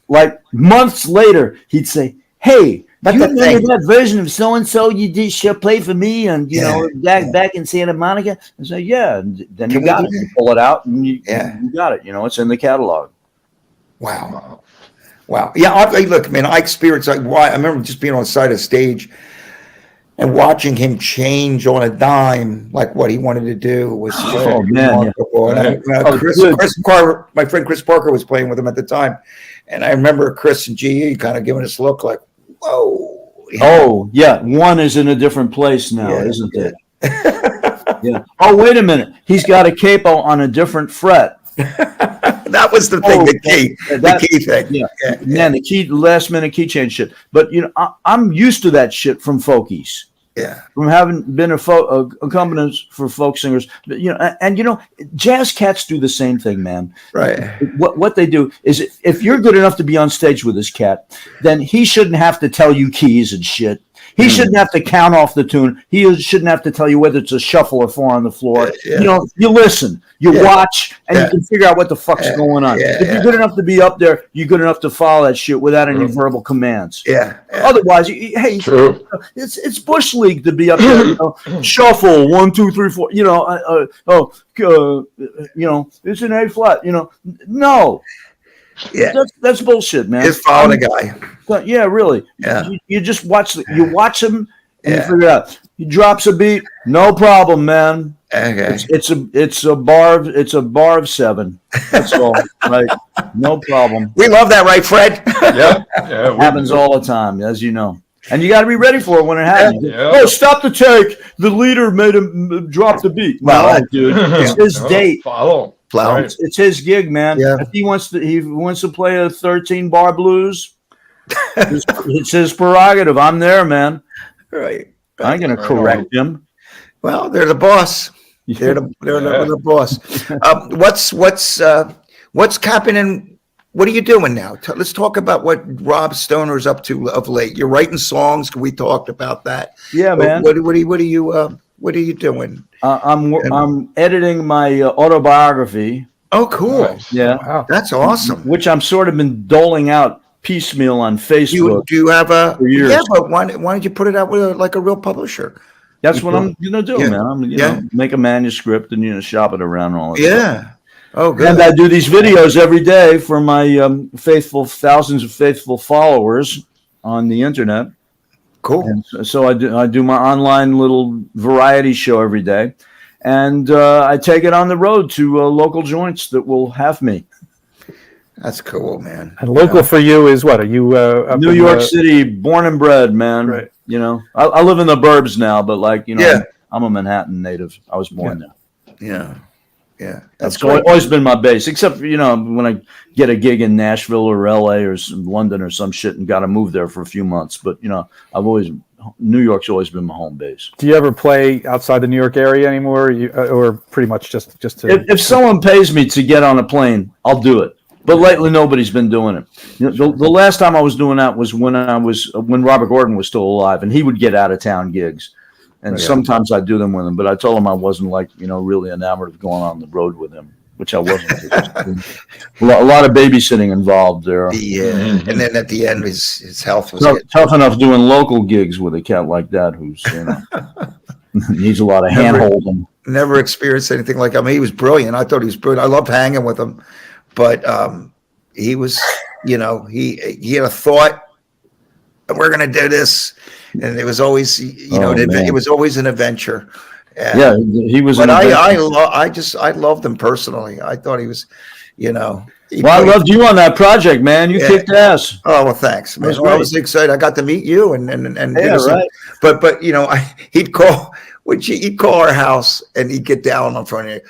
like months later, he'd say, "Hey, But you the remember thing- that version of so and so you did play for me, and back in Santa Monica?" I say, "Yeah." And then you got it. You pull it out, and you got it. It's in the catalog. Wow. Yeah, look, man, I experienced I remember just being on the side of stage and watching him change on a dime, like what he wanted to do was just remarkable. And Chris Parker, my friend Chris Parker was playing with him at the time. And I remember Chris and GE kind of giving us a look like, whoa. Oh, yeah. One is in a different place now, isn't it? Yeah. Oh, wait a minute. He's got a capo on a different fret. That was the thing, the key thing. Yeah. Man, the last minute key change shit. But I'm used to that shit from folkies. Yeah. From having been a accompanist for folk singers, jazz cats do the same thing, man. Right. What they do is if you're good enough to be on stage with this cat, then he shouldn't have to tell you keys and shit. He shouldn't have to count off the tune. He shouldn't have to tell you whether it's a shuffle or four on the floor. You listen, you watch, and you can figure out what the fuck's going on. If you're good enough to be up there, you're good enough to follow that shit without any verbal commands. Otherwise, True. It's bush league to be up there. Shuffle 1, 2, 3, 4. It's an A flat. No. Yeah, that's bullshit, man. Just follow the guy. Yeah, really. Yeah. You just watch him and you figure it out. He drops a beat, no problem, man. Okay. It's a bar of 7. That's all. Right. No problem. We love that, right, Fred? Yeah. It happens all the time, as you know. And you got to be ready for it when it happens. Yeah. Oh, stop the take. The leader made him drop the beat. No, dude. It's his date. Follow. Right. It's his gig, man. Yeah. If he wants to play a 13-bar blues, it's his prerogative. I'm there, man. Right. I ain't gonna correct him. Well, they're the boss. They're the boss. What's happening? What are you doing now? Let's talk about what Rob Stoner's up to of late. You're writing songs. We talked about that. Yeah, man. What are you doing? I'm editing my autobiography. Oh, cool. Nice. Yeah, Wow. That's awesome. which I'm sort of been doling out piecemeal on Facebook. Do you have a? For years. Yeah, but why don't you put it out with a real publisher? That's what I'm gonna do, Yeah. man. I'm make a manuscript and shop it around and all that. Yeah. Oh, good. And I do these videos every day for my thousands of faithful followers on the internet. Cool. And so I do my online little variety show every day, and I take it on the road to local joints that will have me. That's cool, man. And local for you is what? Are you up New in York City, born and bred, man. Right. I live in the burbs now, but Yeah. I'm a Manhattan native. I was born there. Yeah. Yeah. That's So great. it's always been my base, except when I get a gig in Nashville or LA or London or some shit and got to move there for a few months. But New York's always been my home base. Do you ever play outside the New York area anymore, or pretty much just to? If someone pays me to get on a plane, I'll do it. But lately, nobody's been doing it. The last time I was doing that was when Robert Gordon was still alive, and he would get out of town gigs, and sometimes I'd do them with him. But I told him I wasn't really enamored of going on the road with him, which I wasn't. a lot of babysitting involved there. Yeah, and then at the end, his health was tough enough doing local gigs with a cat like that who's needs a lot of hand holding. Never experienced anything like that. I mean, he was brilliant. I thought he was brilliant. I loved hanging with him. But he was, he had a thought, we're going to do this. And it was always, it was always an adventure. And, he was. But I loved him personally. I thought he was, I loved you on that project, man. You kicked ass. Oh, well, thanks, man. I was excited. I got to meet you and right. But he'd call our house and he'd get down in front of you.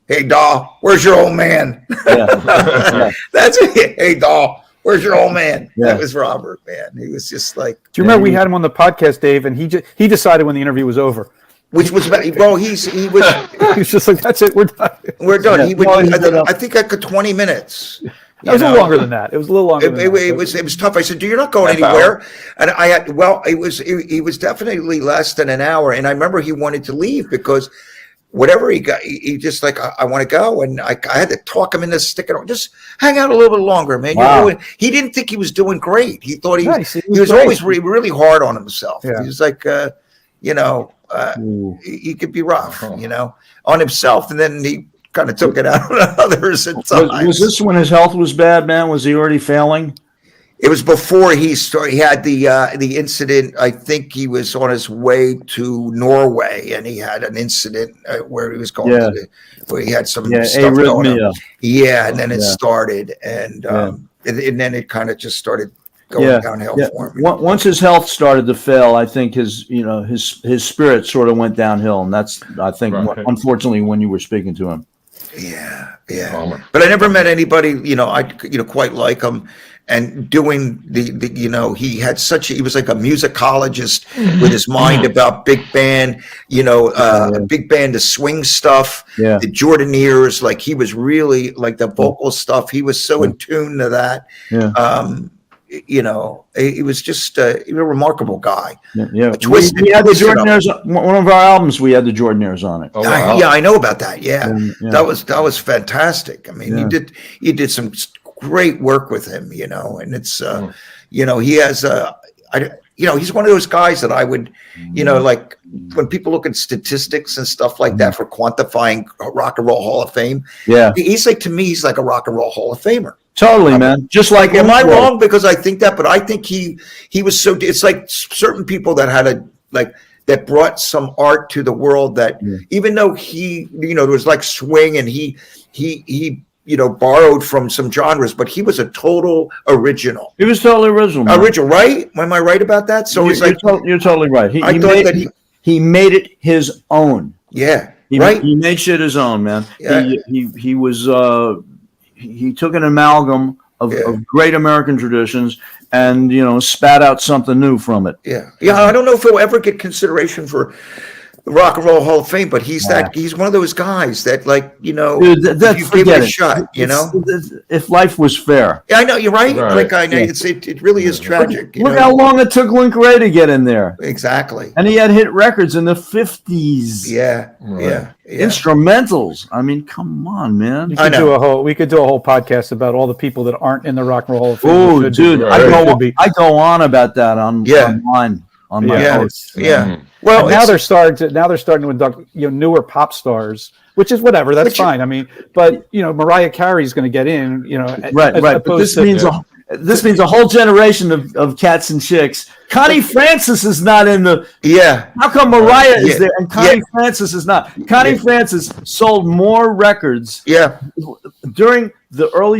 Hey, Daw, where's your old man? Yeah. That's it. Hey, Daw, where's your old man? Yeah. That was Robert, man. He was just like. Do you remember we had him on the podcast, Dave, and he decided when the interview was over. Which was he was. He was just like, "That's it, we're done." We're done. Yeah. He would. I think I could 20 minutes. It was a little longer than that. It was a little longer. It was tough. I said, "You're not going anywhere." And it was definitely less than an hour. And I remember he wanted to leave because whatever he got, he just like, I want to go. And I had to talk him into sticking on. Just hang out a little bit longer, man. Wow. He didn't think he was doing great. He thought he was great. always really hard on himself. Yeah. He was like, he could be rough, on himself. And then he kind of took it out on others at times. Was this when his health was bad, man? Was he already failing? It was before he started. He had the incident. I think he was on his way to Norway, and he had an incident where he was going where he had some stuff going on. Yeah, and then it started, and then it kind of just started going downhill for him. Once his health started to fail, I think his spirit sort of went downhill, and that's unfortunately when you were speaking to him. Yeah. But I never met anybody, I quite like him. And doing he was like a musicologist with his mind about big band, big band, the swing stuff, the Jordanaires, like he was really like the vocal stuff. He was so in tune to that. He was just a remarkable guy. Yeah. We had the Jordanaires. One of our albums, we had the Jordanaires on it. Oh, wow. I know about that. Yeah. That was fantastic. I mean, you did some great work with him, and it's, he has he's one of those guys that I would, like when people look at statistics and stuff like that for quantifying Rock and Roll Hall of Fame. Yeah. He's like, to me, he's like a Rock and Roll Hall of Famer. Totally, man. Just like, am I wrong? Because I think that, but I think he was so, it's like certain people that had that brought some art to the world that even though he, there was like swing and he borrowed from some genres, but he was a total original. He was totally original. Man. Original, right? Am I right about that? So you're totally right. He made it his own. Yeah, He made shit his own, man. Yeah. He was he took an amalgam of great American traditions and spat out something new from it. Yeah. I don't know if he'll ever get consideration for the Rock and Roll Hall of Fame, but he's one of those guys that, like, Dude, you give it a shot, if life was fair. Yeah, I know, you're right. Like, I know it really is tragic. Look how long it took Link Ray to get in there. Exactly. And he had hit records in the 50s. Yeah. Instrumentals. I mean, come on, man. We could do a whole podcast about all the people that aren't in the Rock and Roll Hall of Fame. Oh, dude, I go on about that online on my posts. Yeah. Well, now they're starting to induct newer pop stars, which is whatever. That's fine. I mean, but Mariah Carey's going to get in. Right. But this means a whole generation of cats and chicks. Connie Francis is not in the. Yeah. How come Mariah is there and Connie Francis is not? Connie Francis sold more records. Yeah. During the early